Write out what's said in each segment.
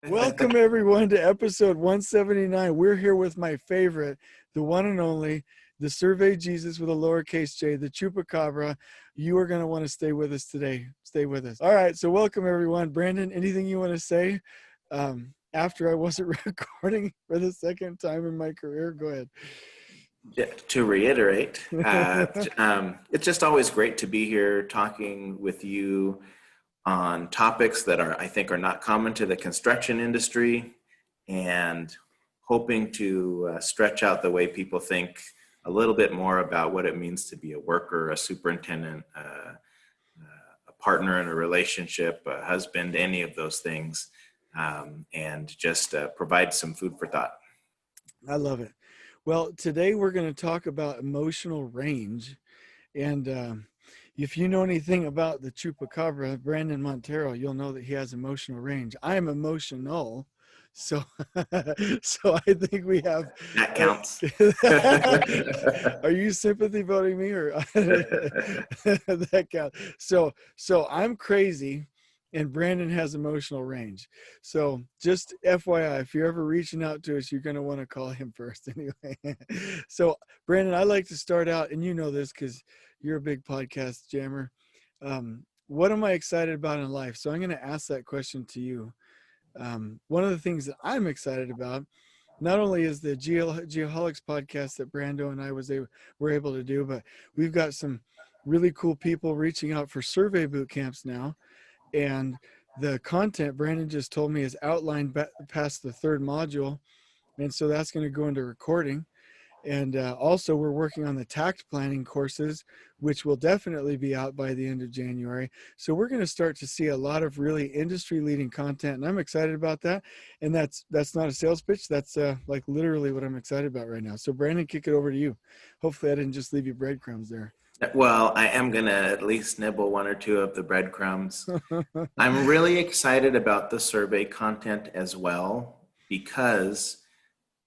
Welcome everyone to episode 179. We're here with my favorite, the one and only, the Survey Jesus with a lowercase j, the Chupacabra. You are going to want to stay with us today. Stay with us. All right, so welcome everyone. Brandon, anything you want to say after I wasn't recording for the second time in my career? Go ahead. Yeah, to reiterate, it's just always great to be here talking with you on topics that I think are not common to the construction industry, and hoping to stretch out the way people think a little bit more about what it means to be a worker, a superintendent, a partner in a relationship, a husband, any of those things, and just provide some food for thought. I love it. Well, today we're going to talk about emotional range. And if you know anything about the Chupacabra, Brandon Montero, you'll know that he has emotional range. I am emotional. So, so I think we have. That counts. Are you sympathy voting me or that counts? So I'm crazy. And Brandon has emotional range. So just FYI, if you're ever reaching out to us, you're going to want to call him first anyway. So Brandon, I like to start out, and you know this because you're a big podcast jammer. What am I excited about in life? So I'm going to ask that question to you. One of the things that I'm excited about, not only is the Geoholics podcast that Brando and I were able to do, but we've got some really cool people reaching out for survey boot camps now. And the content Brandon just told me is outlined past the third module. And so that's going to go into recording. And also we're working on the tax planning courses, which will definitely be out by the end of January. So we're going to start to see a lot of really industry leading content. And I'm excited about that. And that's not a sales pitch. That's like literally what I'm excited about right now. So Brandon, kick it over to you. Hopefully I didn't just leave you breadcrumbs there. Well, I am going to at least nibble one or two of the breadcrumbs. I'm really excited about the survey content as well, because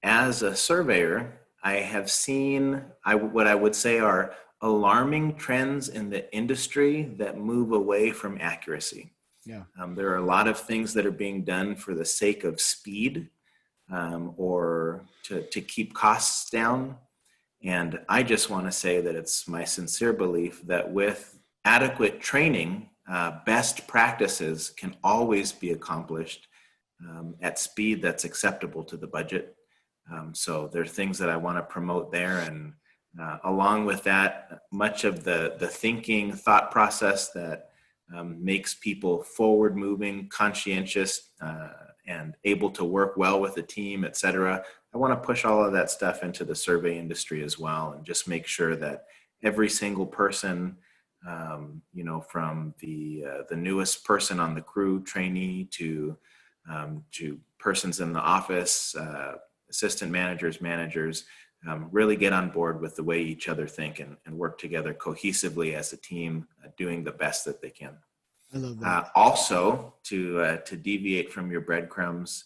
as a surveyor, I have seen what I would say are alarming trends in the industry that move away from accuracy. Yeah. There are a lot of things that are being done for the sake of speed or to keep costs down. And I just want to say that it's my sincere belief that with adequate training, best practices can always be accomplished at speed that's acceptable to the budget. So there are things that I want to promote there. And along with that, much of the thinking, thought process that makes people forward moving, conscientious, and able to work well with a team, et cetera. I want to push all of that stuff into the survey industry as well, and just make sure that every single person, from the newest person on the crew, trainee, to persons in the office, assistant managers, really get on board with the way each other think and work together cohesively as a team, doing the best that they can. I love that. Also, to deviate from your breadcrumbs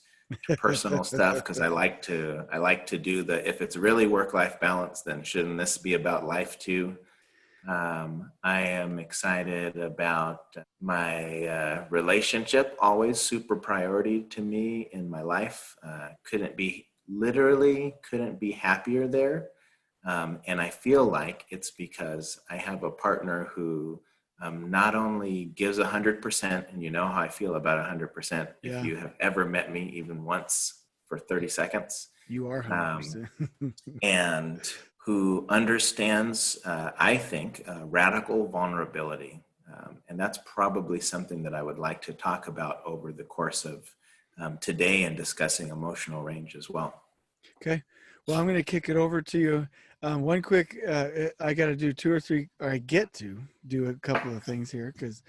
to personal stuff, because I like to do the, if it's really work-life balance, then shouldn't this be about life too? I am excited about my relationship, always super priority to me in my life. Couldn't be happier there. And I feel like it's because I have a partner who not only gives 100%, and you know how I feel about 100%. Yeah. If you have ever met me even once for 30 seconds, you are 100%. And who understands, I think, radical vulnerability. And that's probably something that I would like to talk about over the course of today and discussing emotional range as well. Okay. Well, I'm going to kick it over to you. One quick, I got to do two or three, or I get to do a couple of things here because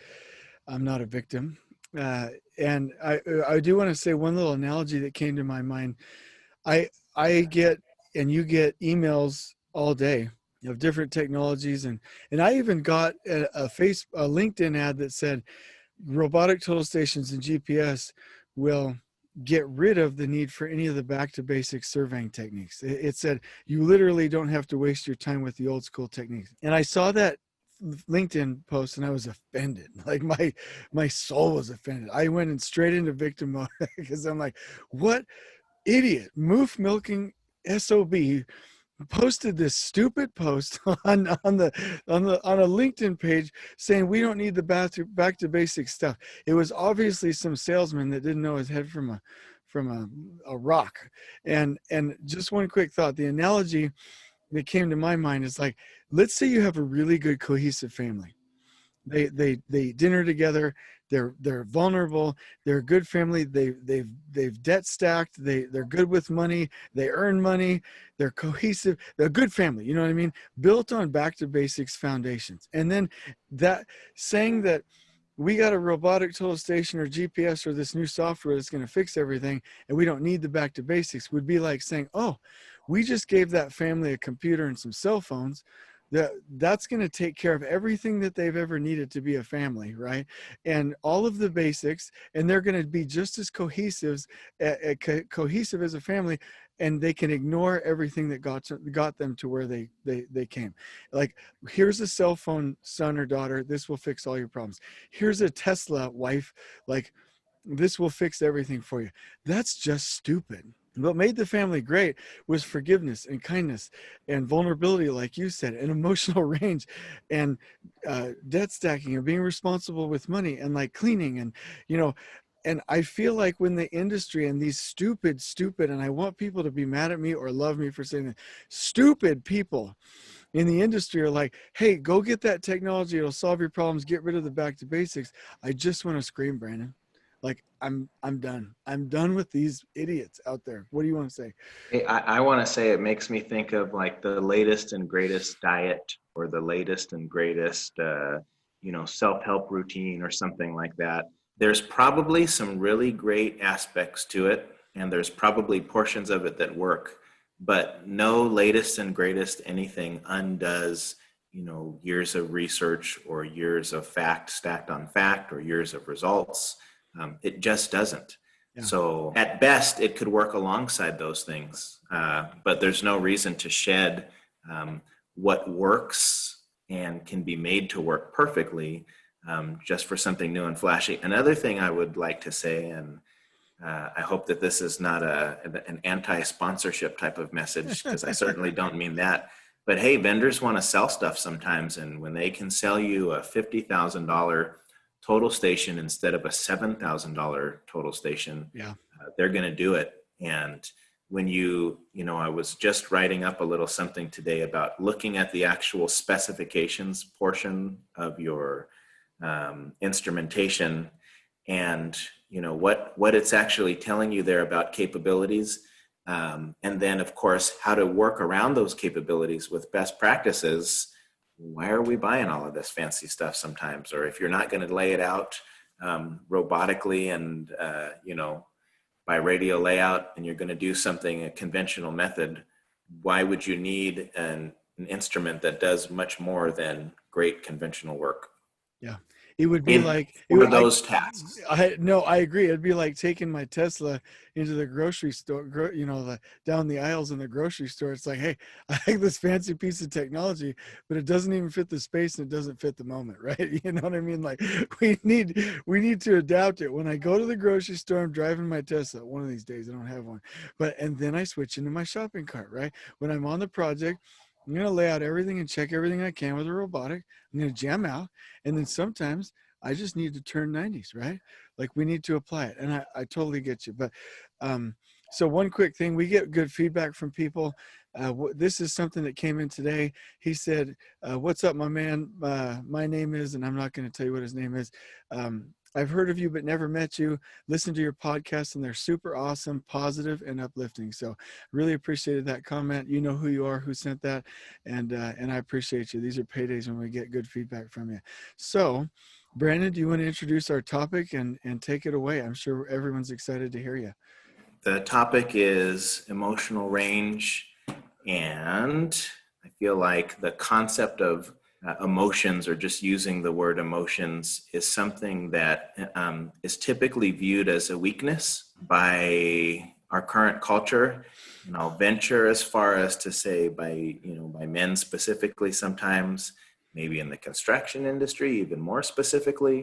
I'm not a victim. And I do want to say one little analogy that came to my mind. I get, and you get emails all day of different technologies. And I even got a LinkedIn ad that said robotic total stations and GPS will get rid of the need for any of the back to basics surveying techniques. It said you literally don't have to waste your time with the old school techniques. And I saw that LinkedIn post and I was offended. Like my soul was offended. I went in straight into victim mode because I'm like, what idiot, moof milking SOB posted this stupid post on a LinkedIn page saying we don't need the back to basics stuff. It was obviously some salesman that didn't know his head from a rock. And just one quick thought, the analogy that came to my mind is like, let's say you have a really good cohesive family. They eat dinner together. They're vulnerable. They're a good family. They've debt stacked. They're good with money. They earn money. They're cohesive. They're a good family. You know what I mean? Built on back to basics foundations. And then that saying that we got a robotic total station or GPS or this new software that's going to fix everything and we don't need the back to basics would be like saying, oh, we just gave that family a computer and some cell phones that's going to take care of everything that they've ever needed to be a family, right? And all of the basics, and they're going to be just as cohesive as a family, and they can ignore everything that got them to where they came. Like, here's a cell phone, son or daughter, this will fix all your problems. Here's a Tesla, wife, like, this will fix everything for you. That's just stupid. What made the family great was forgiveness and kindness and vulnerability, like you said, and emotional range and debt stacking and being responsible with money and like cleaning and, you know, and I feel like when the industry and these stupid, and I want people to be mad at me or love me for saying that, stupid people in the industry are like, hey, go get that technology. It'll solve your problems. Get rid of the back to basics. I just want to scream, Brandon. Like, I'm done. I'm done with these idiots out there. What do you want to say? Hey, I want to say it makes me think of like the latest and greatest diet or the latest and greatest, self-help routine or something like that. There's probably some really great aspects to it, and there's probably portions of it that work, but no latest and greatest anything undoes, years of research or years of fact stacked on fact or years of results. It just doesn't. Yeah. So at best, it could work alongside those things, but there's no reason to shed what works and can be made to work perfectly just for something new and flashy. Another thing I would like to say, and I hope that this is not an anti-sponsorship type of message, because I certainly don't mean that. But hey, vendors want to sell stuff sometimes, and when they can sell you a $50,000 total station instead of a $7,000 total station, yeah, they're going to do it. And when I was just writing up a little something today about looking at the actual specifications portion of your instrumentation, and what it's actually telling you there about capabilities, and then of course how to work around those capabilities with best practices. Why are we buying all of this fancy stuff sometimes? Or if you're not going to lay it out robotically and by radio layout, and you're going to do something a conventional method, why would you need an instrument that does much more than great conventional work? Yeah. It would be for those tasks. I agree. It'd be like taking my Tesla into the grocery store, down the aisles in the grocery store. It's like, hey, I like this fancy piece of technology, but it doesn't even fit the space and it doesn't fit the moment, right? You know what I mean? Like, we need to adapt it. When I go to the grocery store, I'm driving my Tesla. One of these days, I don't have one, and then I switch into my shopping cart, right? When I'm on the project, I'm going to lay out everything and check everything I can with a robotic. I'm going to jam out. And then sometimes I just need to turn 90s, right? Like, we need to apply it. And I totally get you. But so one quick thing, we get good feedback from people. This is something that came in today. He said, what's up, my man? My name is, and I'm not going to tell you what his name is. I've heard of you, but never met you. Listen to your podcast, and they're super awesome, positive, and uplifting. So really appreciated that comment. You know who you are, who sent that. And I appreciate you. These are paydays when we get good feedback from you. So Brandon, do you want to introduce our topic and take it away? I'm sure everyone's excited to hear you. The topic is emotional range, and I feel like the concept of emotions, or just using the word emotions, is something that is typically viewed as a weakness by our current culture. And I'll venture as far as to say by men specifically sometimes. maybe in the construction industry, even more specifically.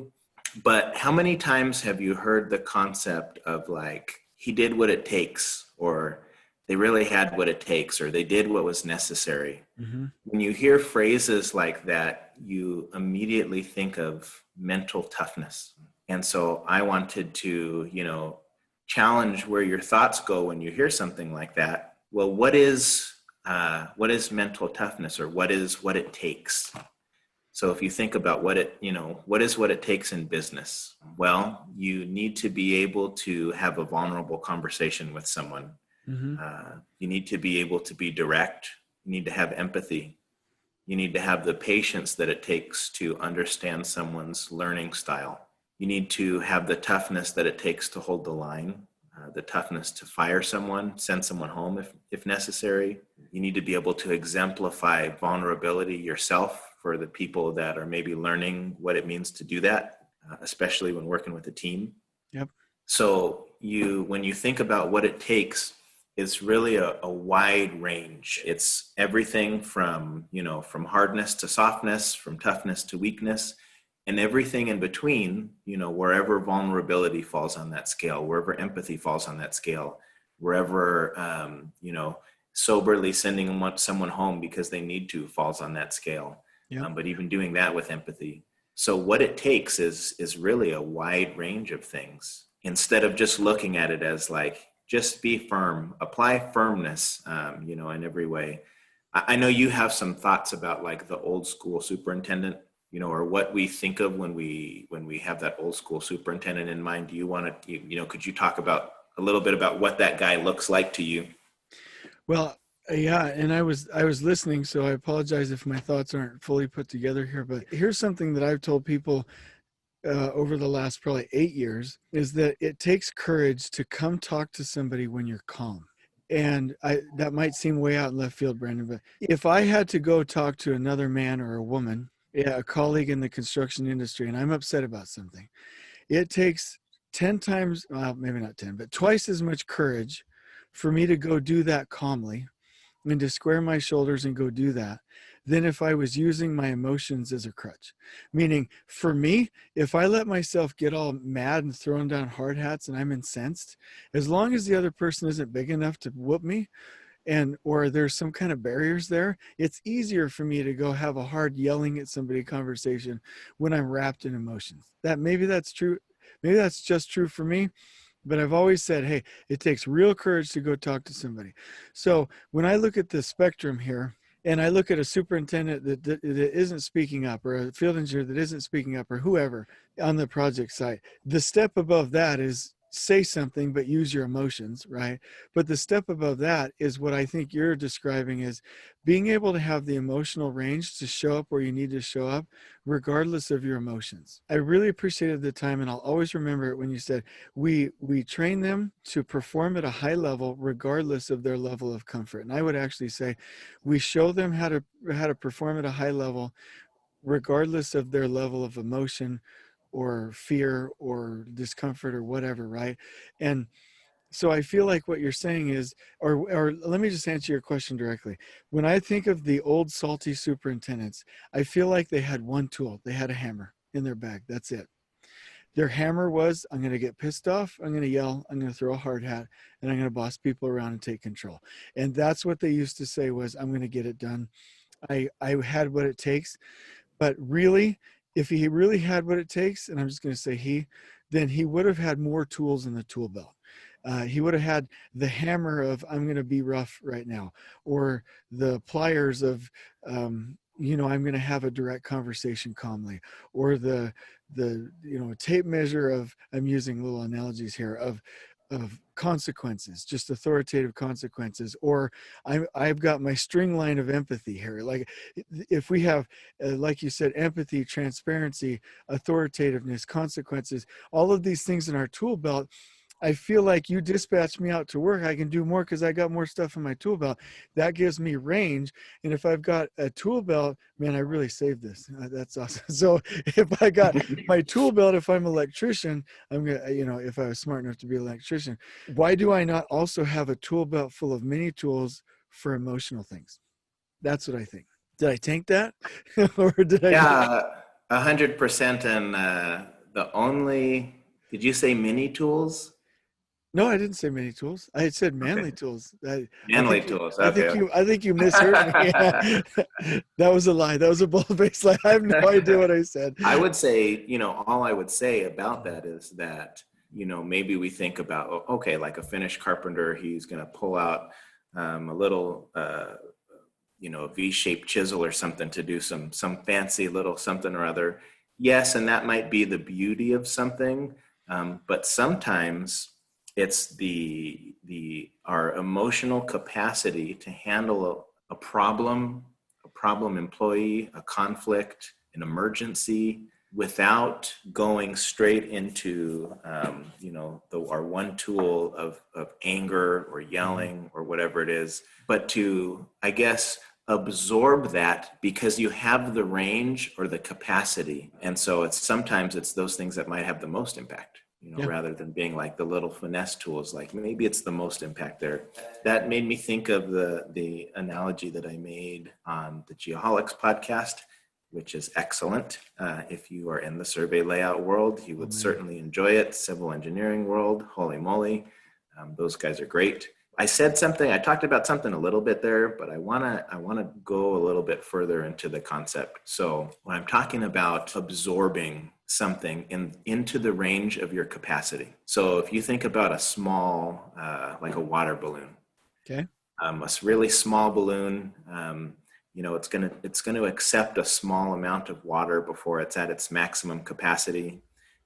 But how many times have you heard the concept of like, he did what it takes, or they really had what it takes, or they did what was necessary? Mm-hmm. When you hear phrases like that, you immediately think of mental toughness. And so I wanted to, challenge where your thoughts go when you hear something like that. Well, what is mental toughness, or what it takes? So if you think about what it takes in business, well, you need to be able to have a vulnerable conversation with someone. Mm-hmm. You need to be able to be direct. You need to have empathy. You need to have the patience that it takes to understand someone's learning style. You need to have the toughness that it takes to hold the line, the toughness to fire someone, send someone home if necessary. You need to be able to exemplify vulnerability yourself for the people that are maybe learning what it means to do that, especially when working with a team. Yep. So when you think about what it takes, it's really a wide range. It's everything from hardness to softness, from toughness to weakness, and everything in between, wherever vulnerability falls on that scale, wherever empathy falls on that scale, wherever, soberly sending someone home because they need to falls on that scale. Yep. But even doing that with empathy. So what it takes is really a wide range of things, instead of just looking at it as like, just be firm, apply firmness, in every way. I know you have some thoughts about like the old school superintendent, or what we think of when we have that old school superintendent in mind. Do you want to, could you talk about a little bit about what that guy looks like to you? Well, yeah, and I was listening, so I apologize if my thoughts aren't fully put together here. But here's something that I've told people over the last probably 8 years, is that it takes courage to come talk to somebody when you're calm. And that might seem way out in left field, Brandon, but if I had to go talk to another man or a woman, a colleague in the construction industry, and I'm upset about something, it takes 10 times, well, maybe not 10, but twice as much courage for me to go do that calmly and to square my shoulders and go do that than if I was using my emotions as a crutch. Meaning, for me, if I let myself get all mad and throwing down hard hats and I'm incensed, as long as the other person isn't big enough to whoop me, or there's some kind of barriers there, it's easier for me to go have a hard yelling at somebody conversation when I'm wrapped in emotions. Maybe that's true. Maybe that's just true for me. But I've always said, hey, it takes real courage to go talk to somebody. So when I look at the spectrum here, and I look at a superintendent that isn't speaking up, or a field engineer that isn't speaking up, or whoever on the project site, the step above that is say something, but use your emotions, right? But the step above that is what I think you're describing, is being able to have the emotional range to show up where you need to show up, regardless of your emotions. I really appreciated the time, and I'll always remember it when you said, we train them to perform at a high level regardless of their level of comfort. And I would actually say we show them how to perform at a high level regardless of their level of emotion or fear or discomfort or whatever, right? And so I feel like what you're saying is, or let me just answer your question directly. When I think of the old salty superintendents, I feel like they had one tool. They had a hammer in their bag. That's it. Their hammer was, I'm going to get pissed off, I'm going to yell, I'm going to throw a hard hat, and I'm going to boss people around and take control. And that's what they used to say was, I'm going to get it done. I had what it takes. But really, if he really had what it takes, and I'm just going to say then he would have had more tools in the tool belt. He would have had the hammer of, I'm going to be rough right now, or the pliers of, I'm going to have a direct conversation calmly, or the tape measure of, I'm using little analogies here, of consequences, just authoritative consequences, or I've got my string line of empathy here. Like if we have, like you said, empathy, transparency, authoritativeness, consequences, all of these things in our tool belt, I feel like you dispatch me out to work, I can do more because I got more stuff in my tool belt. That gives me range. And if I've got a tool belt, man, I really saved this. That's awesome. So if I got my tool belt, if I'm an electrician, I'm going to, if I was smart enough to be an electrician, why do I not also have a tool belt full of mini tools for emotional things? That's what I think. Did I tank that? Or did I just, Yeah, 100%. And the only, did you say mini tools? no, I didn't say many tools. I had said Okay. manly tools. Manly tools. Okay. I think you misheard me. That was a lie. That was a bold-faced lie. I have no idea what I said. I would say, all I would say about that is that, maybe we think about, okay, like a finished carpenter, he's going to pull out a little, a V-shaped chisel or something to do some fancy little something or other. Yes, and that might be the beauty of something, but sometimes it's our emotional capacity to handle a problem employee, a conflict, an emergency, without going straight into our one tool of anger or yelling or whatever it is, but to, I guess, absorb that because you have the range or the capacity. And so sometimes it's those things that might have the most impact, Yeah. rather than being like the little finesse tools, like maybe it's the most impact there. That made me think of the analogy that I made on the Geoholics podcast, which is excellent. If you are in the survey layout world, you would certainly enjoy it. Civil engineering world, holy moly. Those guys are great. I talked about something a little bit there, but I want to go a little bit further into the concept. So when I'm talking about absorbing something into the range of your capacity. So if you think about a small, like a water balloon, Okay. a really small balloon, it's going to accept a small amount of water before it's at its maximum capacity.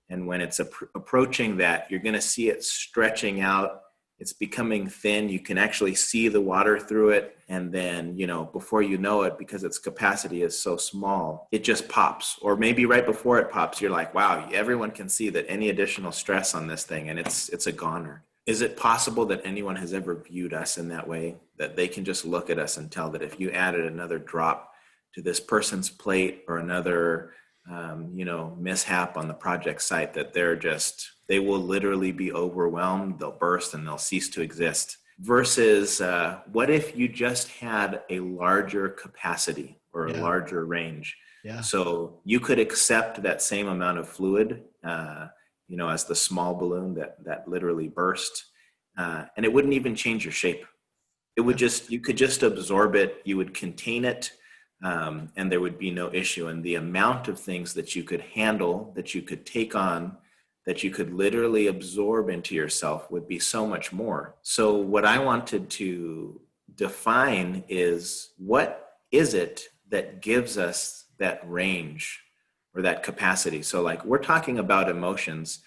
And when it's approaching that, you're going to see it stretching out. It's becoming thin. You can actually see the water through it. And then, before you know it, because its capacity is so small, it just pops. Or maybe right before it pops, you're like, wow, everyone can see that any additional stress on this thing, and it's a goner. Is it possible that anyone has ever viewed us in that way, that they can just look at us and tell that if you added another drop to this person's plate or another mishap on the project site, that they will literally be overwhelmed, they'll burst, and they'll cease to exist? Versus what if you just had a larger capacity or a larger range? Yeah. So you could accept that same amount of fluid, as the small balloon that literally burst, and it wouldn't even change your shape. It would you could just absorb it, you would contain it, and there would be no issue. And the amount of things that you could handle, that you could take on, that you could literally absorb into yourself would be so much more. So what I wanted to define is, what is it that gives us that range or that capacity? So like, we're talking about emotions,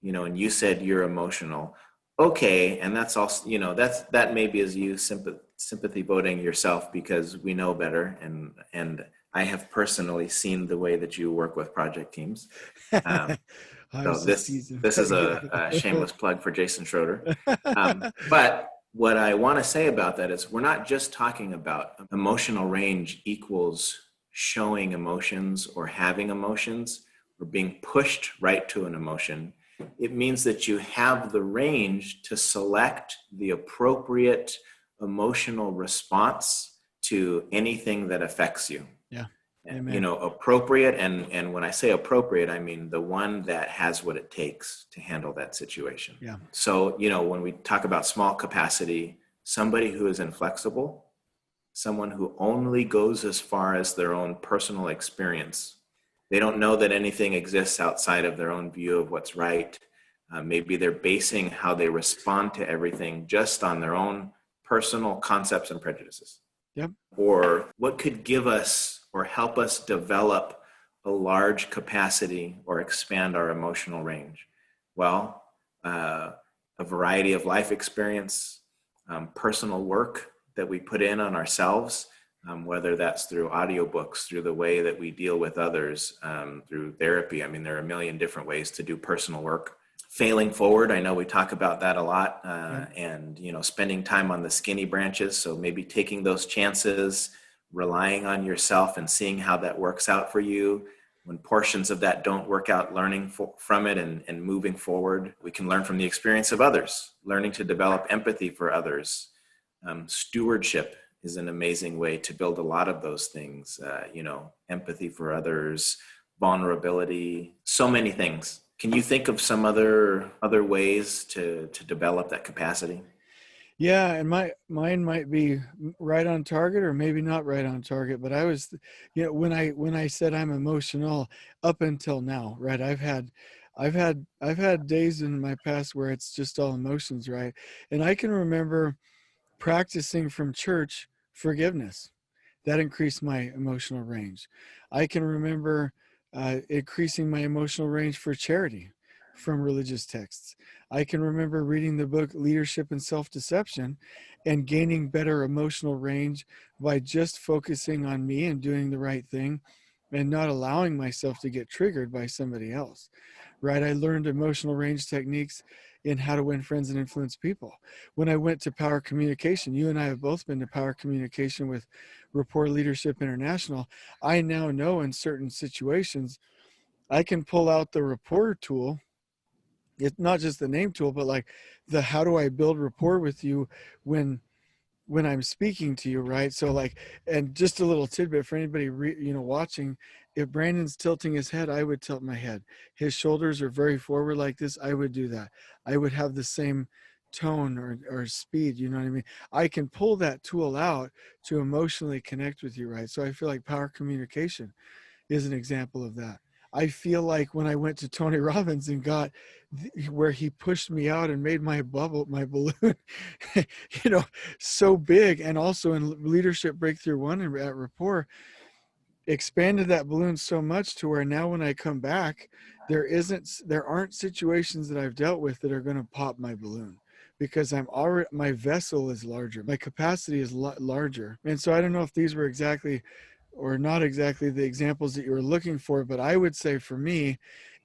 and you said you're emotional. Okay, and that's also, that maybe is you sympathy voting yourself because we know better, and I have personally seen the way that you work with project teams. So this is a shameless plug for Jason Schroeder. But what I want to say about that is, we're not just talking about emotional range equals showing emotions or having emotions or being pushed right to an emotion. It means that you have the range to select the appropriate emotional response to anything that affects you. Yeah. Amen. Appropriate. And when I say appropriate, I mean the one that has what it takes to handle that situation. Yeah. So, when we talk about small capacity, somebody who is inflexible, someone who only goes as far as their own personal experience. They don't know that anything exists outside of their own view of what's right. Maybe they're basing how they respond to everything just on their own personal concepts and prejudices. Yep. Or what could give us or help us develop a large capacity or expand our emotional range? Well, a variety of life experience, personal work that we put in on ourselves, whether that's through audiobooks, through the way that we deal with others, through therapy. I mean, there are a million different ways to do personal work. Failing forward, I know we talk about that a lot, and spending time on the skinny branches. So maybe taking those chances, relying on yourself and seeing how that works out for you. When portions of that don't work out, learning from it and moving forward. We can learn from the experience of others, learning to develop empathy for others, stewardship is an amazing way to build a lot of those things. Empathy for others, vulnerability, so many things. Can you think of some other ways to develop that capacity? Yeah, and mine might be right on target or maybe not right on target, but I was, when I said I'm emotional up until now, right? I've had days in my past where it's just all emotions, right? And I can remember practicing from church forgiveness. That increased my emotional range. I can remember increasing my emotional range for charity from religious texts. I can remember reading the book Leadership and Self-Deception and gaining better emotional range by just focusing on me and doing the right thing and not allowing myself to get triggered by somebody else, right? I learned emotional range techniques in How to Win Friends and Influence People. When I went to Power Communication, you and I have both been to Power Communication with Rapport Leadership International. I now know in certain situations, I can pull out the rapport tool. It's not just the name tool, but like the how do I build rapport with you when I'm speaking to you, right? So like, and just a little tidbit for anybody watching, if Brandon's tilting his head, I would tilt my head. His shoulders are very forward like this, I would do that. I would have the same tone or speed, you know what I mean? I can pull that tool out to emotionally connect with you, right? So I feel like power communication is an example of that. I feel like when I went to Tony Robbins and got where he pushed me out and made my balloon, so big, and also in Leadership Breakthrough 1 and at Rapport, expanded that balloon so much to where now when I come back, there aren't situations that I've dealt with that are going to pop my balloon, because my vessel is larger, my capacity is larger. And so I don't know if these were exactly or not exactly the examples that you were looking for, but I would say for me,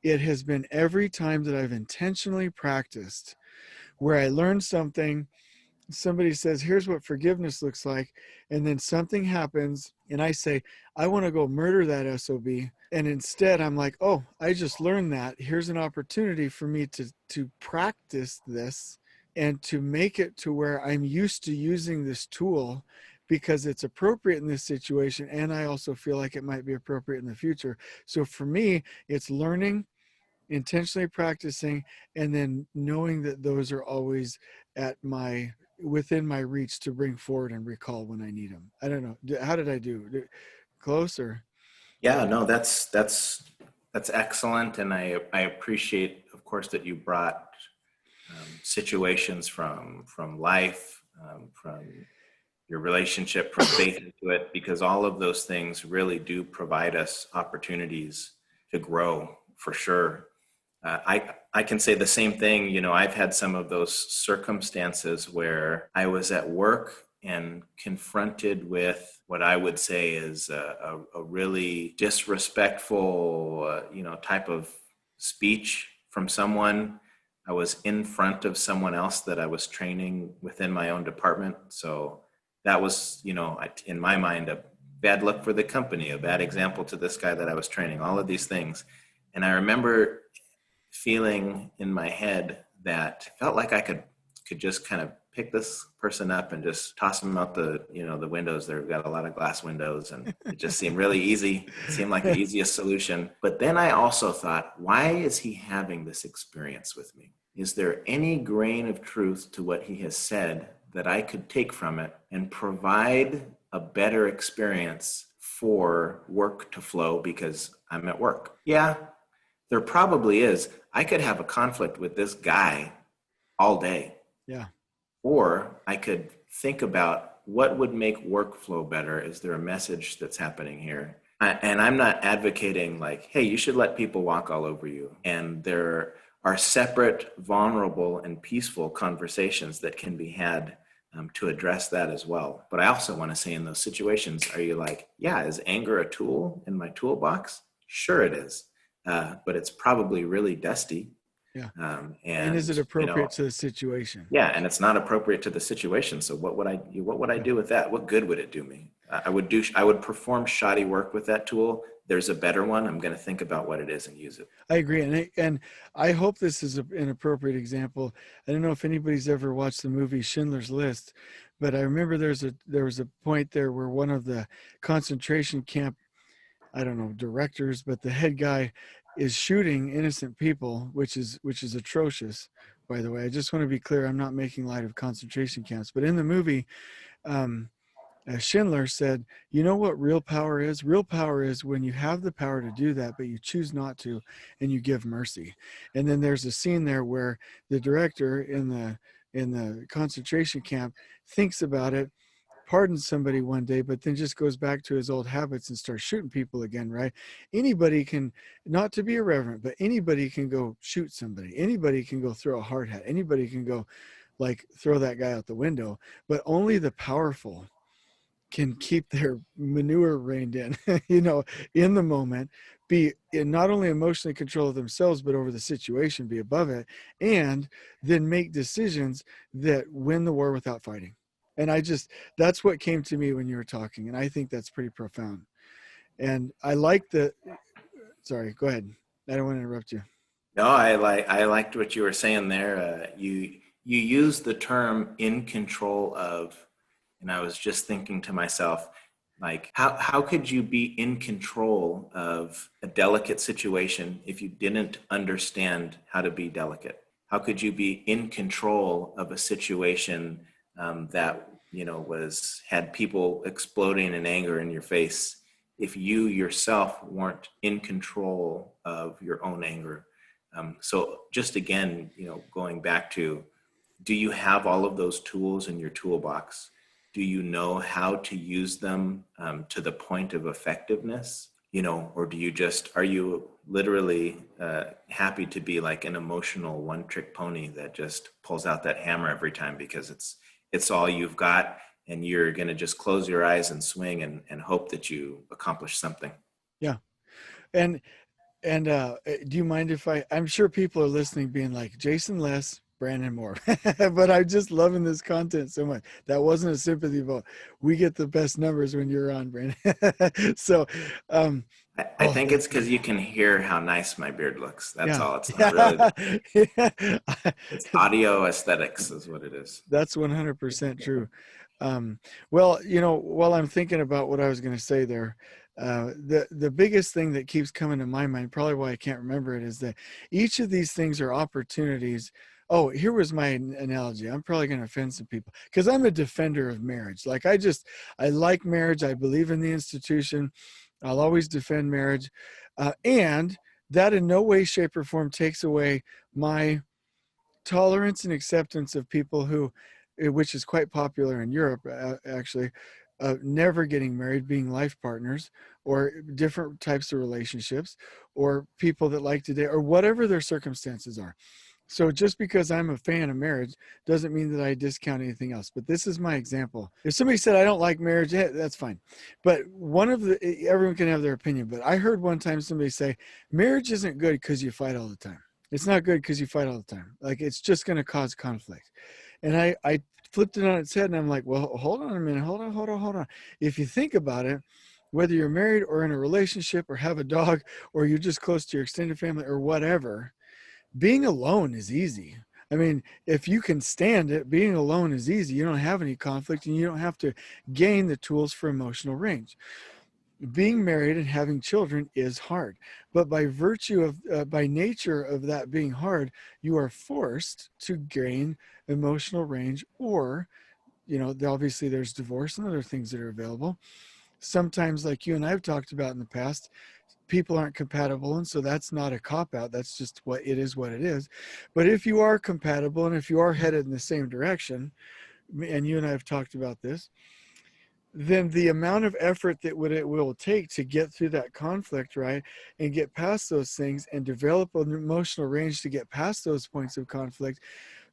it has been every time that I've intentionally practiced where I learned something, somebody says, here's what forgiveness looks like, and then something happens and I say, I want to go murder that SOB. And instead I'm like, oh, I just learned that. Here's an opportunity for me to practice this and to make it to where I'm used to using this tool because it's appropriate in this situation. And I also feel like it might be appropriate in the future. So for me, it's learning, intentionally practicing, and then knowing that those are always within my reach to bring forward and recall when I need them. I don't know. How did I do? Close or? Yeah, no, that's excellent, and I appreciate, of course, that you brought situations from life, from your relationship, from faith into it, because all of those things really do provide us opportunities to grow, for sure. I can say the same thing. I've had some of those circumstances where I was at work and confronted with what I would say is a really disrespectful, type of speech from someone. I was in front of someone else that I was training within my own department. So that was, in my mind, a bad look for the company, a bad example to this guy that I was training, all of these things. And I remember feeling in my head that felt like I could just kind of pick this person up and just toss them out the windows. They've got a lot of glass windows, and it just seemed really easy. It seemed like the easiest solution. But then I also thought, why is he having this experience with me? Is there any grain of truth to what he has said that I could take from it and provide a better experience for work to flow because I'm at work? Yeah, there probably is. I could have a conflict with this guy all day. Yeah. Or I could think about what would make workflow better. Is there a message that's happening here? And I'm not advocating like, hey, you should let people walk all over you. And there are separate, vulnerable, and peaceful conversations that can be had to address that as well. But I also want to say in those situations, are you like, yeah, is anger a tool in my toolbox? Sure it is. But it's probably really dusty. Yeah. And is it appropriate to the situation? Yeah, and it's not appropriate to the situation. So what would I do with that? What good would it do me? I would perform shoddy work with that tool there's a better one, I'm going to think about what it is and use it. I agree. And I hope this is an appropriate example. I don't know if anybody's ever watched the movie Schindler's List, but I remember there was a point there where one of the concentration camp, I don't know, directors, but the head guy is shooting innocent people, which is atrocious, by the way. I just want to be clear, I'm not making light of concentration camps, but in the movie, um, Schindler said, you know what real power is? Real power is when you have the power to do that, but you choose not to, and you give mercy. And then there's a scene there where the director in the concentration camp thinks about it, pardons somebody one day, but then just goes back to his old habits and starts shooting people again, right? Anybody can, not to be irreverent, but anybody can go shoot somebody. Anybody can go throw a hard hat. Anybody can go like throw that guy out the window, but only the powerful can keep their manure reined in, in the moment, be in not only emotionally control of themselves, but over the situation, be above it, and then make decisions that win the war without fighting. And that's what came to me when you were talking. And I think that's pretty profound. And I like sorry, go ahead. I don't want to interrupt you. No, I liked what you were saying there. You used the term "in control of," and I was just thinking to myself, like, how could you be in control of a delicate situation if you didn't understand how to be delicate? How could you be in control of a situation that had people exploding in anger in your face if you yourself weren't in control of your own anger? So just again, going back to, do you have all of those tools in your toolbox? Do you know how to use them to the point of effectiveness? Or are you literally happy to be like an emotional one-trick pony that just pulls out that hammer every time because it's all you've got, and you're going to just close your eyes and swing and hope that you accomplish something? Yeah. And do you mind if I'm sure people are listening being like, Jason less, Brandon more, but I'm just loving this content so much. That wasn't a sympathy vote. We get the best numbers when you're on, Brandon. So, I think it's because you can hear how nice my beard looks. That's yeah, all. It's not really. yeah. It's audio aesthetics is what it is. That's 100% true. Well, while I'm thinking about what I was going to say there, the biggest thing that keeps coming to my mind, probably why I can't remember it, is that each of these things are opportunities. Oh, here was my analogy. I'm probably going to offend some people because I'm a defender of marriage. Like I like marriage. I believe in the institution. I'll always defend marriage. And that in no way, shape, or form takes away my tolerance and acceptance of people who, which is quite popular in Europe, actually, never getting married, being life partners, or different types of relationships, or people that like to date, or whatever their circumstances are. So just because I'm a fan of marriage doesn't mean that I discount anything else. But this is my example. If somebody said I don't like marriage, that's fine. But everyone can have their opinion. But I heard one time somebody say, marriage isn't good because you fight all the time. It's not good because you fight all the time. Like it's just going to cause conflict. And I flipped it on its head and I'm like, well, hold on a minute. Hold on. If you think about it, whether you're married or in a relationship or have a dog or you're just close to your extended family or whatever, being alone is easy. I mean, if you can stand it, being alone is easy. You don't have any conflict and you don't have to gain the tools for emotional range. Being married and having children is hard, but by virtue of, by nature of that being hard, you are forced to gain emotional range, or, obviously there's divorce and other things that are available. Sometimes, like you and I've talked about in the past, people aren't compatible, and so that's not a cop-out. That's just what it is. But if you are compatible and if you are headed in the same direction, and you and I have talked about this, then the amount of effort that it will take to get through that conflict, right, and get past those things and develop an emotional range to get past those points of conflict,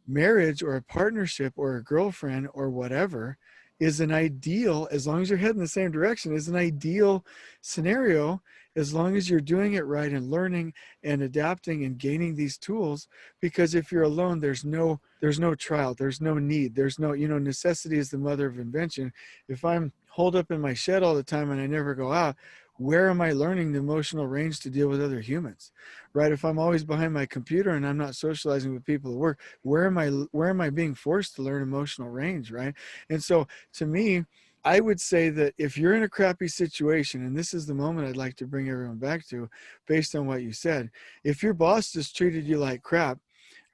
marriage or a partnership or a girlfriend or whatever is an ideal, as long as you're heading the same direction, is an ideal scenario, as long as you're doing it right and learning and adapting and gaining these tools. Because if you're alone, there's no trial, there's no need, there's no, necessity is the mother of invention. If I'm holed up in my shed all the time and I never go out, where am I learning the emotional range to deal with other humans, right? If I'm always behind my computer and I'm not socializing with people at work, where am I being forced to learn emotional range, right? And so to me, I would say that if you're in a crappy situation, and this is the moment I'd like to bring everyone back to, based on what you said, if your boss just treated you like crap,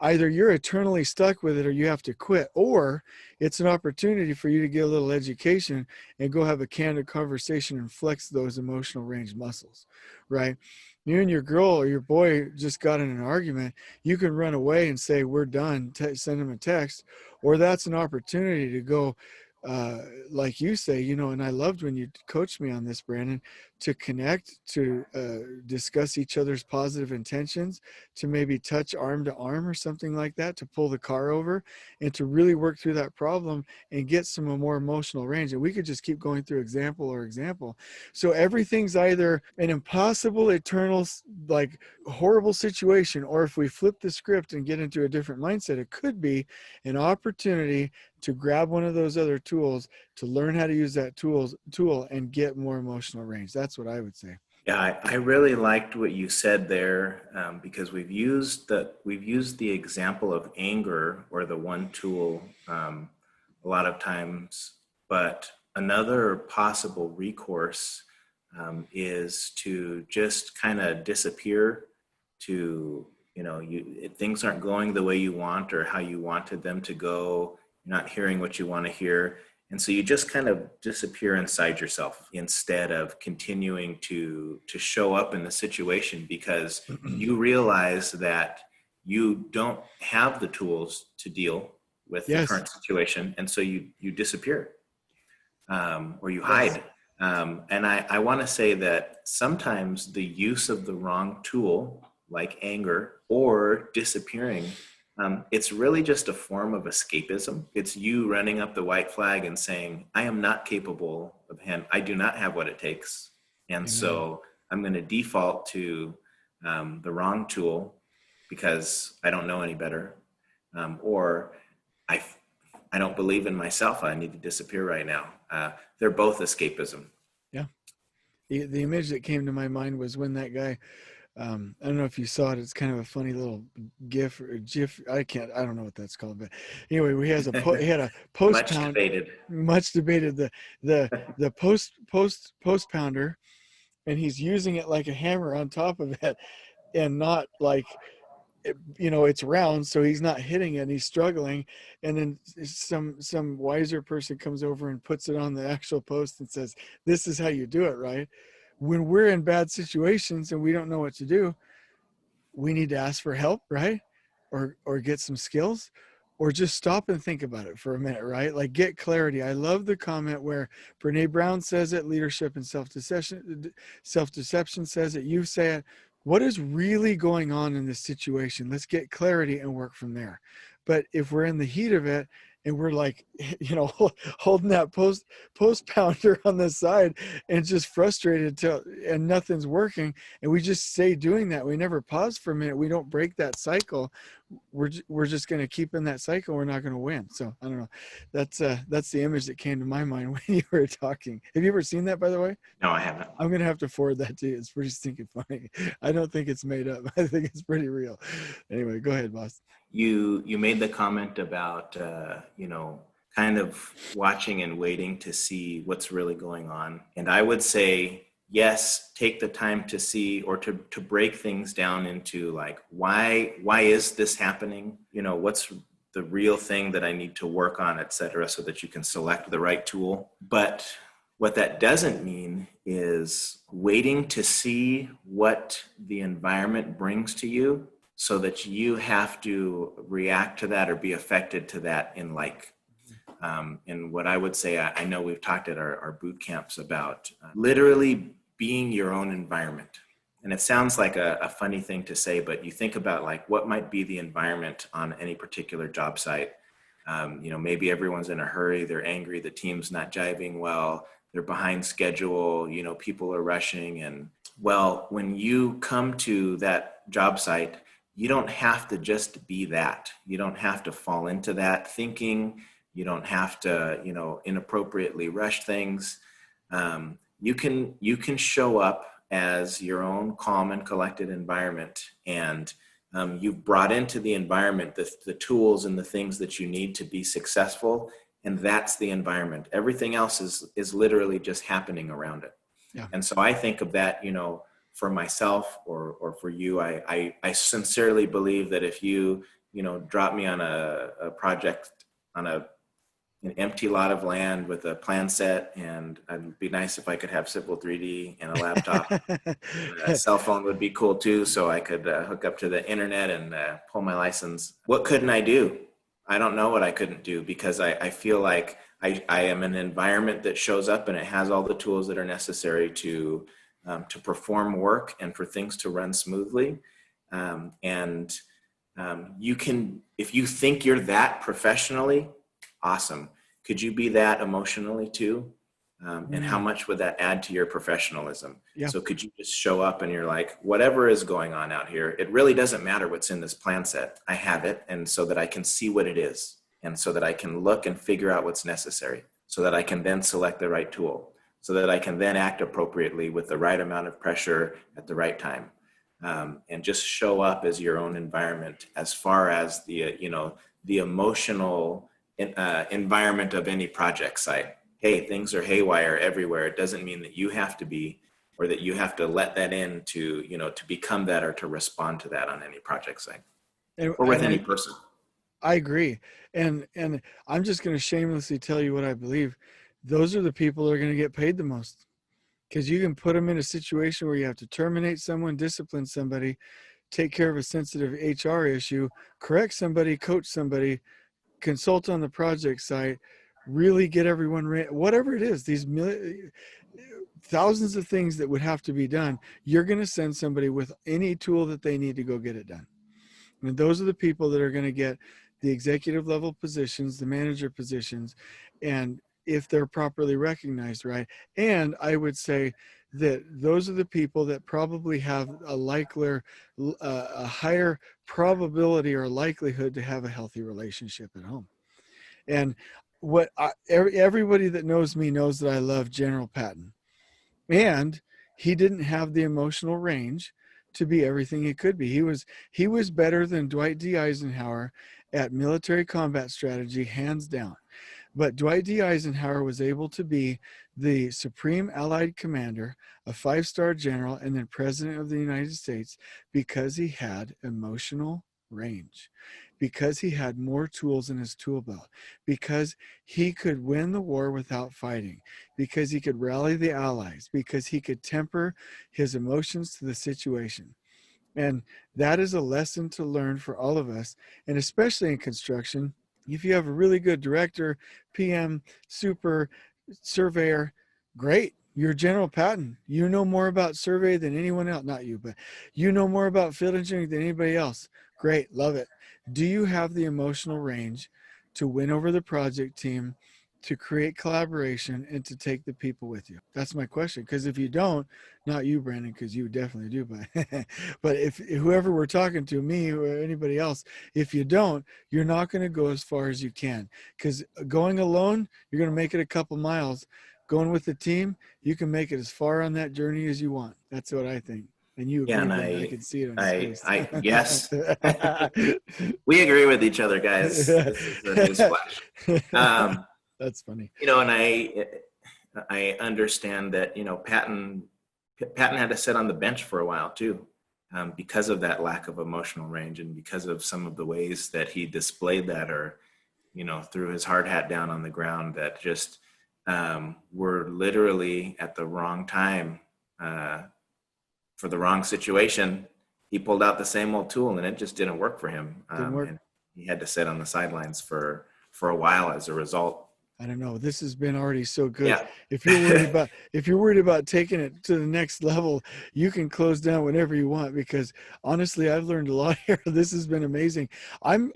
either you're eternally stuck with it or you have to quit, or it's an opportunity for you to get a little education and go have a candid conversation and flex those emotional range muscles, right? You and your girl or your boy just got in an argument, you can run away and say we're done, send them a text, or that's an opportunity to go, uh, like you say, and I loved when you coached me on this, Brandon, to connect, to discuss each other's positive intentions, to maybe touch arm to arm or something like that, to pull the car over and to really work through that problem and get some more emotional range. And we could just keep going through example or example. So everything's either an impossible, eternal, like horrible situation, or if we flip the script and get into a different mindset, it could be an opportunity to grab one of those other tools, to learn how to use that tool and get more emotional range. That's what I would say. Yeah, I really liked what you said there, because we've used the example of anger or the one tool, a lot of times, but another possible recourse, is to just kind of disappear. To things aren't going the way you want or how you wanted them to go. You're not hearing what you want to hear. And so you just kind of disappear inside yourself instead of continuing to show up in the situation, because you realize that you don't have the tools to deal with the Yes. current situation, and so you disappear, or you Yes. hide. And I want to say that sometimes the use of the wrong tool, like anger or disappearing, it's really just a form of escapism. It's you running up the white flag and saying, I am not capable of I do not have what it takes. And Amen. so I'm going to default to the wrong tool because I don't know any better. Or I, I don't believe in myself. I need to disappear right now. They're both escapism. Yeah. The image that came to my mind was when that guy, I don't know if you saw it. It's kind of a funny little GIF or GIF. I don't know what that's called, but anyway, he had a post Much pound, debated. much debated the post pounder, and he's using it like a hammer on top of it, and not like it's round, so he's not hitting it, he's struggling. And then some wiser person comes over and puts it on the actual post and says, this is how you do it, right? When we're in bad situations and we don't know what to do, we need to ask for help, right? Or get some skills, or just stop and think about it for a minute, right? Like, get clarity. I love the comment where Brene Brown says it, leadership and self-deception says it, you say it. What is really going on in this situation? Let's get clarity and work from there. But if we're in the heat of it and we're like, holding that post pounder on the side and just frustrated and nothing's working, and we just stay doing that, we never pause for a minute, we don't break that cycle, we're just going to keep in that cycle, we're not going to win. So I don't know, that's the image that came to my mind when you were talking. Have you ever seen that, by the way? No, I haven't. I'm going to have to forward that to you. It's pretty stinking funny. I don't think it's made up. I think it's pretty real. Anyway, go ahead, boss. You made the comment about kind of watching and waiting to see what's really going on, and I would say yes, take the time to see, or to break things down into, like, why is this happening, what's the real thing that I need to work on, etc., so that you can select the right tool. But what that doesn't mean is waiting to see what the environment brings to you, so that you have to react to that or be affected to that in like. And what I would say, I know we've talked at our boot camps about literally being your own environment. And it sounds like a funny thing to say, but you think about, like, what might be the environment on any particular job site. Maybe everyone's in a hurry, they're angry, the team's not jiving well, they're behind schedule, people are rushing. And well, when you come to that job site, you don't have to just be that. You don't have to fall into that thinking. You don't have to, inappropriately rush things. you can show up as your own calm and collected environment, and you've brought into the environment the tools and the things that you need to be successful, and that's the environment. Everything else is literally just happening around it. Yeah. And so I think of that, for myself or for you, I sincerely believe that if you drop me on a project on an empty lot of land with a plan set, and it'd be nice if I could have Simple 3D and a laptop. A cell phone would be cool too, so I could hook up to the internet and pull my license. What couldn't I do? I don't know what I couldn't do, because I feel like I am an environment that shows up and it has all the tools that are necessary to perform work and for things to run smoothly. You can, if you think you're that professionally, awesome. Could you be that emotionally too? And how much would that add to your professionalism? Yeah. So could you just show up and you're like, whatever is going on out here, it really doesn't matter what's in this plan set. I have it. And so that I can see what it is. And so that I can look and figure out what's necessary. So that I can then select the right tool. So that I can then act appropriately with the right amount of pressure at the right time. And just show up as your own environment, as far as the emotional environment of any project site. Hey, things are haywire everywhere. It doesn't mean that you have to be, or that you have to let that in to become that or to respond to that on any project site or with any person. I agree. And I'm just going to shamelessly tell you what I believe. Those are the people that are going to get paid the most, because you can put them in a situation where you have to terminate someone, discipline somebody, take care of a sensitive HR issue, correct somebody, coach somebody, consult on the project site, really get everyone whatever it is, these thousands of things that would have to be done. You're going to send somebody with any tool that they need to go get it done. And those are the people that are going to get the executive level positions, the manager positions, and if they're properly recognized, right? And I would say that those are the people that probably have a higher probability or likelihood to have a healthy relationship at home. And everybody that knows me knows that I love General Patton, and he didn't have the emotional range to be everything he could be. He was better than Dwight D. Eisenhower at military combat strategy, hands down. But Dwight D. Eisenhower was able to be the Supreme Allied Commander, a 5-star general, and then President of the United States because he had emotional range, because he had more tools in his tool belt, because he could win the war without fighting, because he could rally the allies, because he could temper his emotions to the situation. And that is a lesson to learn for all of us, and especially in construction. If you have a really good director, PM, super, surveyor, great. You're General Patton. You know more about survey than anyone else. Not you, but you know more about field engineering than anybody else. Great. Love it. Do you have the emotional range to win over the project team, to create collaboration, and to take the people with you? That's my question. Because if you don't, not you, Brandon, because you definitely do, but if whoever we're talking to, me or anybody else, if you don't, you're not going to go as far as you can. Because going alone, you're going to make it a couple miles. Going with the team, you can make it as far on that journey as you want. That's what I think. And you agree, Yeah, and I can see it on his face. yes, we agree with each other, guys. This is a newsflash. That's funny. And I understand that Patton had to sit on the bench for a while too, because of that lack of emotional range, and because of some of the ways that he displayed that, or threw his hard hat down on the ground, that just were literally at the wrong time for the wrong situation. He pulled out the same old tool and it just didn't work for him. Didn't work. And he had to sit on the sidelines for a while as a result. I don't know. This has been already so good. Yeah. If you're worried about taking it to the next level, you can close down whenever you want, because honestly, I've learned a lot here. This has been amazing. I'm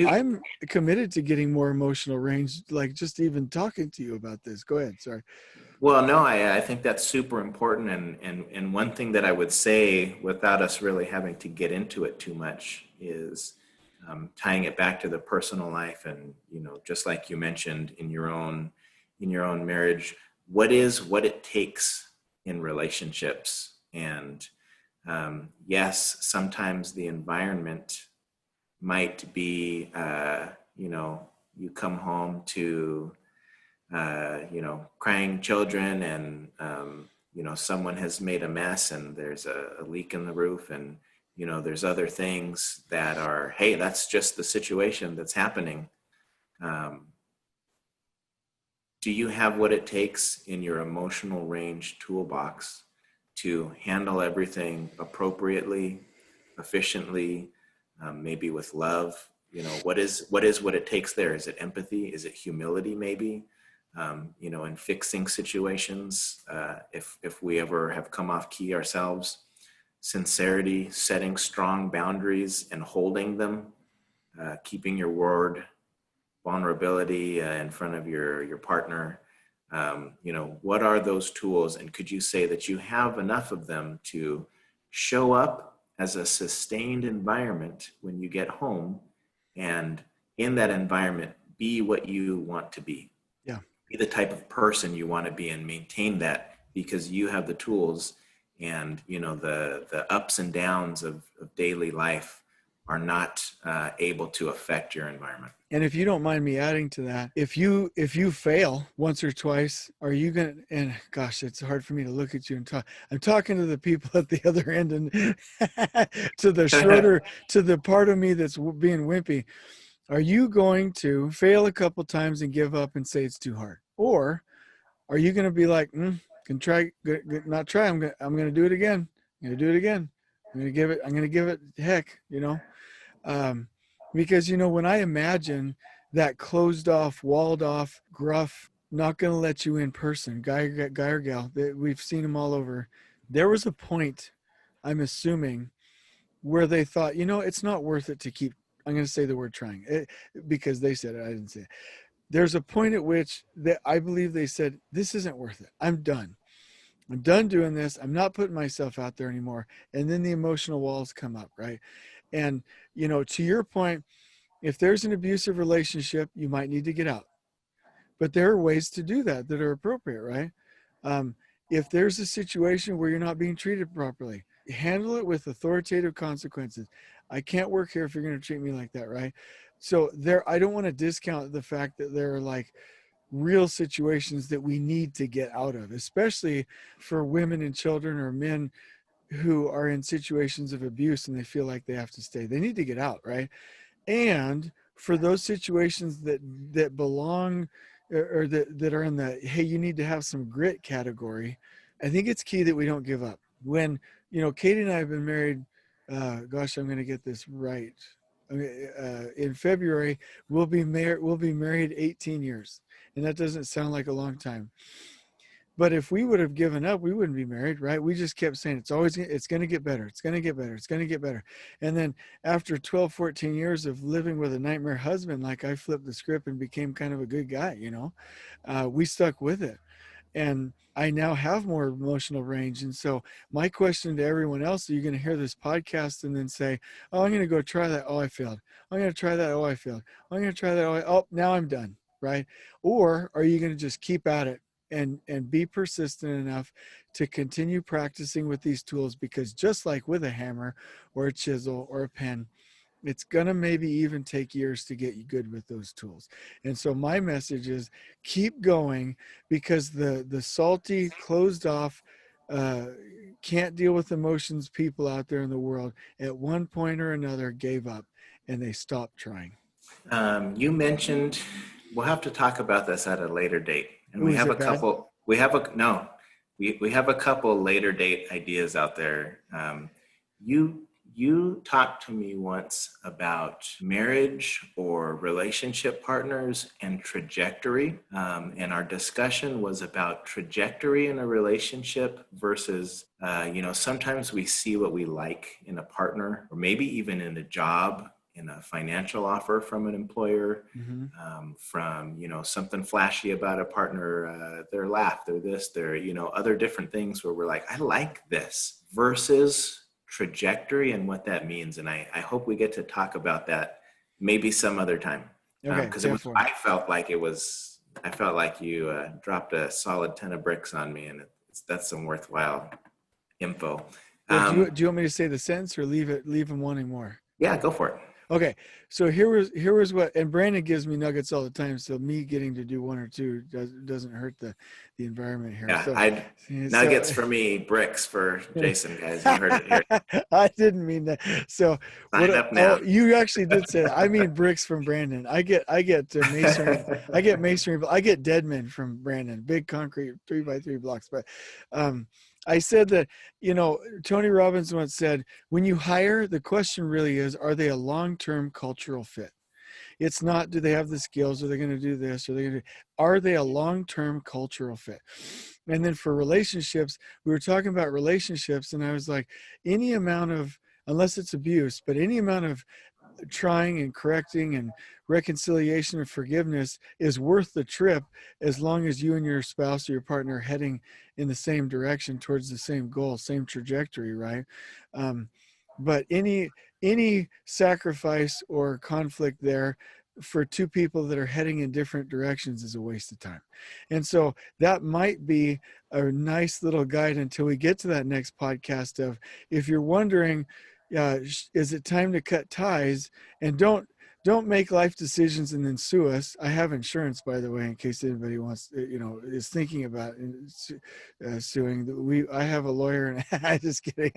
committed to getting more emotional range, like just even talking to you about this. Go ahead. Sorry. Well, no, I think that's super important. And one thing that I would say, without us really having to get into it too much, is tying it back to the personal life. And, just like you mentioned in your own marriage, what it takes in relationships. And yes, sometimes the environment might be, you come home to, crying children, and, someone has made a mess, and there's a leak in the roof, and, there's other things that are, hey, that's just the situation that's happening. Um, do you have what it takes in your emotional range toolbox to handle everything appropriately, efficiently, maybe with love? What it takes there? Is it empathy? Is it humility? Maybe, in fixing situations, if we ever have come off key ourselves, sincerity, setting strong boundaries and holding them, keeping your word, vulnerability in front of your partner. What are those tools, and could you say that you have enough of them to show up as a sustained environment when you get home, and in that environment be what you want to be? Yeah. Be the type of person you want to be, and maintain that, because you have the tools, and the ups and downs of daily life are not able to affect your environment. And if you don't mind me adding to that, if you fail once or twice, are you gonna? And gosh, it's hard for me to look at you and talk. I'm talking to the people at the other end, and to the part of me that's being wimpy. Are you going to fail a couple times and give up and say it's too hard, or are you going to be like, can try, not try? I'm gonna do it again. I'm gonna do it again. I'm gonna give it heck, um, because when I imagine that closed off, walled off, gruff, not going to let you in person, guy or gal, that we've seen them all over. There was a point, I'm assuming, where they thought, it's not worth it to keep. I'm going to say the word trying because they said it. I didn't say it. There's a point at which that I believe they said, this isn't worth it. I'm done. I'm done doing this. I'm not putting myself out there anymore. And then the emotional walls come up, right? And, to your point, if there's an abusive relationship, you might need to get out. But there are ways to do that are appropriate, right? Um, if there's a situation where you're not being treated properly, handle it with authoritative consequences. I can't work here if you're going to treat me like that, right? So I don't want to discount the fact that there are like real situations that we need to get out of, especially for women and children or men who are in situations of abuse and they feel like they have to stay. They need to get out, right? And for those situations that belong or that are in the, hey, you need to have some grit category, I think it's key that we don't give up. When, Katie and I have been married, gosh, I'm going to get this right. In February, we'll be married 18 years. And that doesn't sound like a long time. But if we would have given up, we wouldn't be married, right? We just kept saying, it's going to get better. It's going to get better. It's going to get better. And then after 12, 14 years of living with a nightmare husband, like I flipped the script and became kind of a good guy, we stuck with it. And I now have more emotional range. And so my question to everyone else, are you going to hear this podcast and then say, oh, I'm going to go try that. Oh, I failed. I'm going to try that. Oh, I failed. I'm going to try that. Oh, now I'm done. Right. Or are you going to just keep at it and be persistent enough to continue practicing with these tools? Because just like with a hammer or a chisel or a pen, it's going to maybe even take years to get you good with those tools. And so my message is keep going, because the salty, closed off, can't deal with emotions people out there in the world at one point or another gave up and they stopped trying. You mentioned, we'll have to talk about this at a later date. And Ooh, we is have it a bad? couple, we have a couple later date ideas out there. You talked to me once about marriage or relationship partners and trajectory. And our discussion was about trajectory in a relationship versus, sometimes we see what we like in a partner, or maybe even in a job, in a financial offer from an employer, Mm-hmm. from, something flashy about a partner, their laugh, their this, their, other different things where we're like, I like this, versus trajectory and what that means. And I hope we get to talk about that maybe some other time. Okay, Because definitely. I felt like you dropped a solid 10 of bricks on me, and that's some worthwhile info. Well, do you want me to say the sentence or leave them wanting more? Yeah, go for it. Okay, so here was what, and Brandon gives me nuggets all the time, so me getting to do one or two doesn't hurt the environment here. Yeah, So, I so nuggets for me, bricks for Jason, guys. You heard it here. I didn't mean that. So Sign what? up Oh, now. you actually did say that. I mean bricks from Brandon. I get masonry. I get masonry. I get deadmen from Brandon. Big concrete 3x3 blocks. But I said that, Tony Robbins once said, when you hire, the question really is, are they a long-term cultural fit? It's not, do they have the skills? Are they going to do this? Are they a long-term cultural fit? And then for relationships, we were talking about relationships, and I was like, any amount of, unless it's abuse, but any amount of trying and correcting and reconciliation and forgiveness is worth the trip, as long as you and your spouse or your partner are heading in the same direction towards the same goal, same trajectory, right? But any sacrifice or conflict there for two people that are heading in different directions is a waste of time. And so that might be a nice little guide until we get to that next podcast of, if you're wondering, is it time to cut ties? And don't make life decisions and then sue us. I have insurance, by the way, in case anybody wants, is thinking about suing. I have a lawyer, and I just kidding.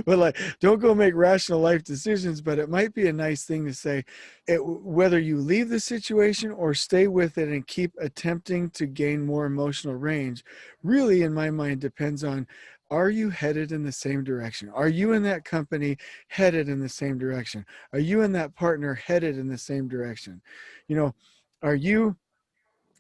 But like, don't go make rational life decisions. But it might be a nice thing to say, whether you leave the situation or stay with it and keep attempting to gain more emotional range. Really, in my mind, depends on, are you headed in the same direction? Are you in that company headed in the same direction? Are you and that partner headed in the same direction? Are you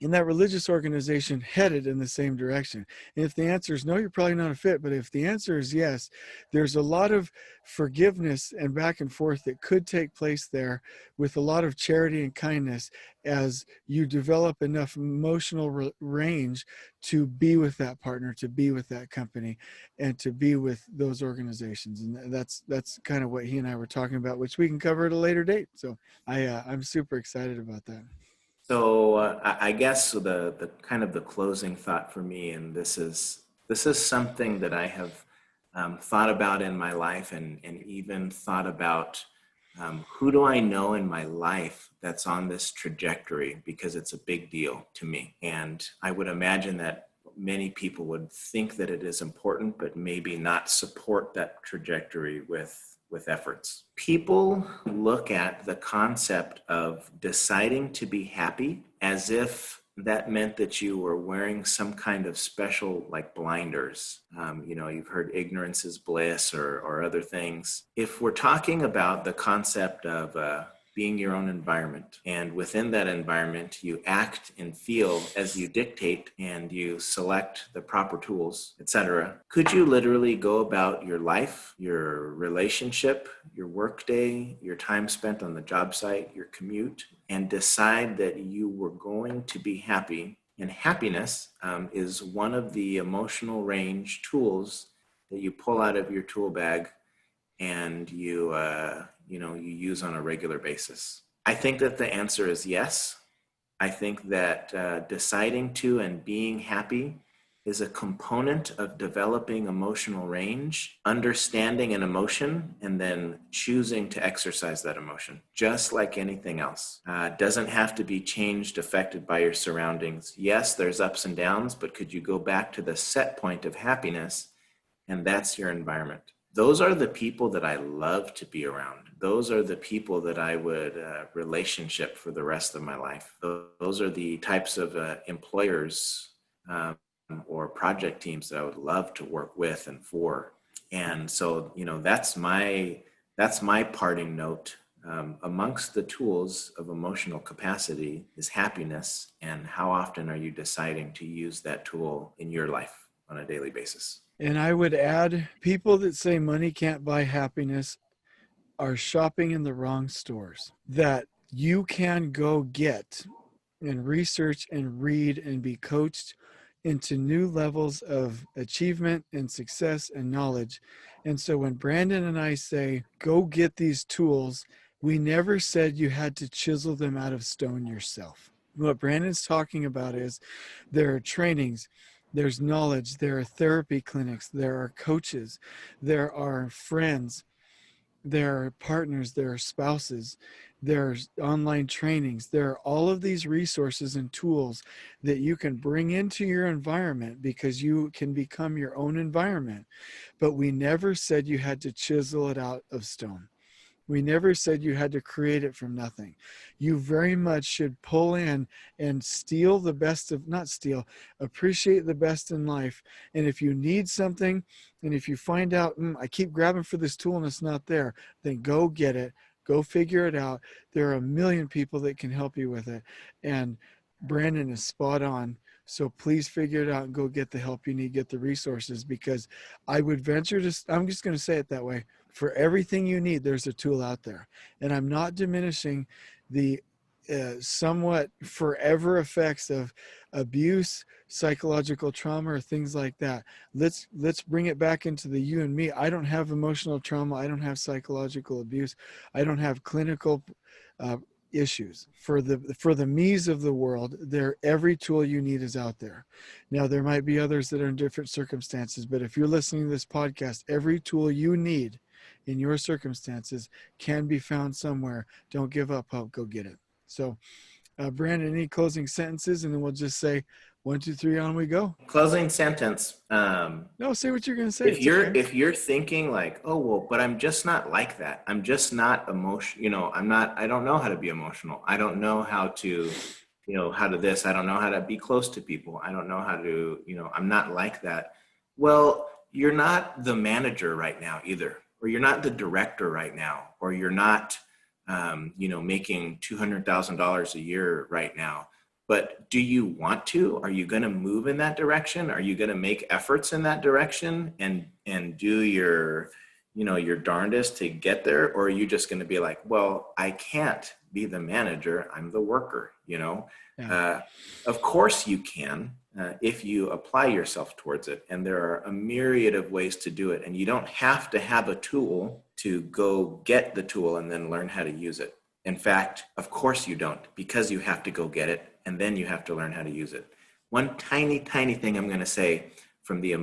in that religious organization headed in the same direction? And if the answer is no, you're probably not a fit. But if the answer is yes, there's a lot of forgiveness and back and forth that could take place there, with a lot of charity and kindness, as you develop enough emotional range to be with that partner, to be with that company, and to be with those organizations. And that's kind of what he and I were talking about, which we can cover at a later date. So I'm super excited about that. So I guess the kind of the closing thought for me, and this is something that I have thought about in my life, and even thought about, who do I know in my life that's on this trajectory, because it's a big deal to me. And I would imagine that many people would think that it is important, but maybe not support that trajectory with efforts. People look at the concept of deciding to be happy as if that meant that you were wearing some kind of special, like, blinders. You've heard ignorance is bliss, or other things. If we're talking about the concept of being your own environment, and within that environment you act and feel as you dictate, and you select the proper tools, etc., could you literally go about your life, your relationship, your workday, your time spent on the job site, your commute, and decide that you were going to be happy? And happiness is one of the emotional range tools that you pull out of your tool bag, and you use on a regular basis. I think that the answer is yes. I think that deciding to and being happy is a component of developing emotional range, understanding an emotion, and then choosing to exercise that emotion, just like anything else. Doesn't have to be changed, affected by your surroundings. Yes, there's ups and downs, but could you go back to the set point of happiness, and that's your environment? Those are the people that I love to be around. Those are the people that I would relationship for the rest of my life. Those are the types of employers or project teams that I would love to work with and for. And so, that's my parting note. Amongst the tools of emotional capacity is happiness, and how often are you deciding to use that tool in your life on a daily basis? And I would add, people that say money can't buy happiness are shopping in the wrong stores. That you can go get and research and read and be coached into new levels of achievement and success and knowledge. And so when Brandon and I say, go get these tools, we never said you had to chisel them out of stone yourself. What Brandon's talking about is, there are trainings, There's knowledge. There are therapy clinics. There are coaches. There are friends. There are partners. There are spouses. There's online trainings. There are all of these resources and tools that you can bring into your environment, because you can become your own environment. But we never said you had to chisel it out of stone. We never said you had to create it from nothing. You very much should pull in and steal the best of, not steal, appreciate the best in life. And if you need something, and if you find out, I keep grabbing for this tool and it's not there, then go get it. Go figure it out. There are a million people that can help you with it. And Brandon is spot on. So please figure it out and go get the help you need, get the resources, because I would venture to, I'm just going to say it that way. For everything you need, there's a tool out there. And I'm not diminishing the somewhat forever effects of abuse, psychological trauma, or things like that. Let's bring it back into the you and me. I don't have emotional trauma. I don't have psychological abuse. I don't have clinical issues. For the me's of the world, every tool you need is out there. Now, there might be others that are in different circumstances, but if you're listening to this podcast, every tool you need in your circumstances can be found somewhere. Don't give up hope. Go get it. So, Brandon, any closing sentences? And then we'll just say 1, 2, 3, on we go. Closing sentence. No, say what you're going to say. If you're thinking like, oh, well, but I'm just not like that. I'm just not emotional. I don't know how to be emotional. I don't know how to, how to this. I don't know how to be close to people. I don't know how to, I'm not like that. Well, you're not the manager right now either, or you're not the director right now, or you're not, making $200,000 a year right now. But do you want to? Are you going to move in that direction? Are you going to make efforts in that direction and do your darndest to get there? Or are you just going to be like, well, I can't be the manager. I'm the worker, Yeah. Of course you can, if you apply yourself towards it. And there are a myriad of ways to do it. And you don't have to have a tool to go get the tool and then learn how to use it. In fact, of course you don't, because you have to go get it and then you have to learn how to use it. One tiny, tiny thing I'm going to say from the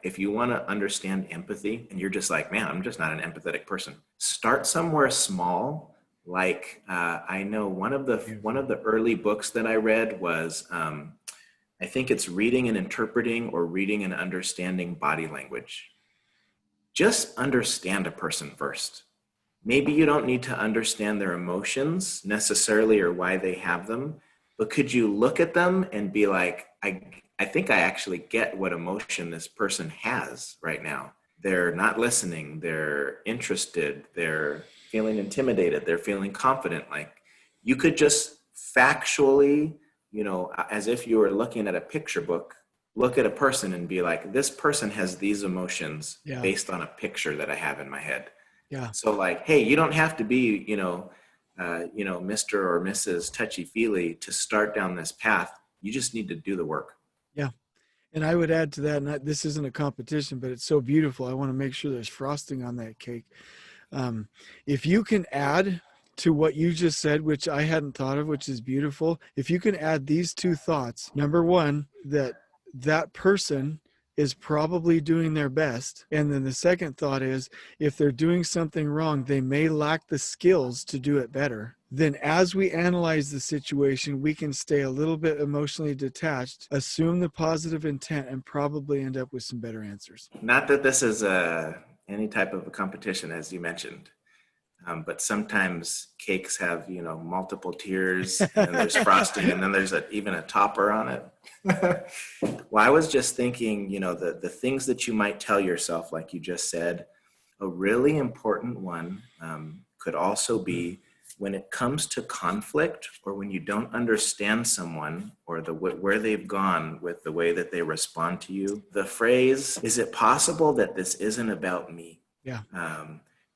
if you want to understand empathy and you're just like, man, I'm just not an empathetic person. Start somewhere small. I know one of the early books that I read was, I think it's Reading and Interpreting or Reading and Understanding Body Language. Just understand a person first. Maybe you don't need to understand their emotions necessarily or why they have them, but could you look at them and be like, I think I actually get what emotion this person has right now. They're not listening. They're interested. They're feeling intimidated. They're feeling confident. Like you could just factually, as if you were looking at a picture book, look at a person and be like, this person has these emotions based on a picture that I have in my head. Yeah. So like, hey, you don't have to be, Mr. or Mrs. Touchy-feely to start down this path. You just need to do the work. Yeah. And I would add to that, and this isn't a competition, but it's so beautiful. I want to make sure there's frosting on that cake. If you can add to what you just said, which I hadn't thought of, which is beautiful. If you can add these two thoughts, number one, that person is probably doing their best. And then the second thought is, if they're doing something wrong, they may lack the skills to do it better. Then as we analyze the situation, we can stay a little bit emotionally detached, assume the positive intent, and probably end up with some better answers. Not that this is any type of a competition, as you mentioned. But sometimes cakes have, multiple tiers and there's frosting and then there's even a topper on it. Well, I was just thinking, the things that you might tell yourself, like you just said, a really important one could also be when it comes to conflict or when you don't understand someone or where they've gone with the way that they respond to you, the phrase, is it possible that this isn't about me? Yeah.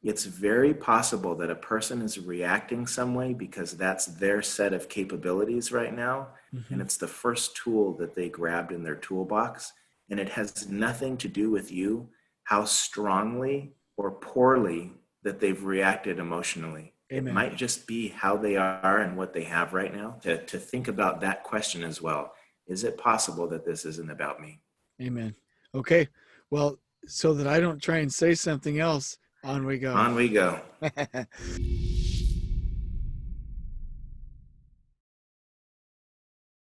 It's very possible that a person is reacting some way because that's their set of capabilities right now. Mm-hmm. And it's the first tool that they grabbed in their toolbox. And it has nothing to do with you, how strongly or poorly that they've reacted emotionally. Amen. It might just be how they are and what they have right now. To think about that question as well. Is it possible that this isn't about me? Amen. Okay. Well, so that I don't try and say something else, on we go. On we go.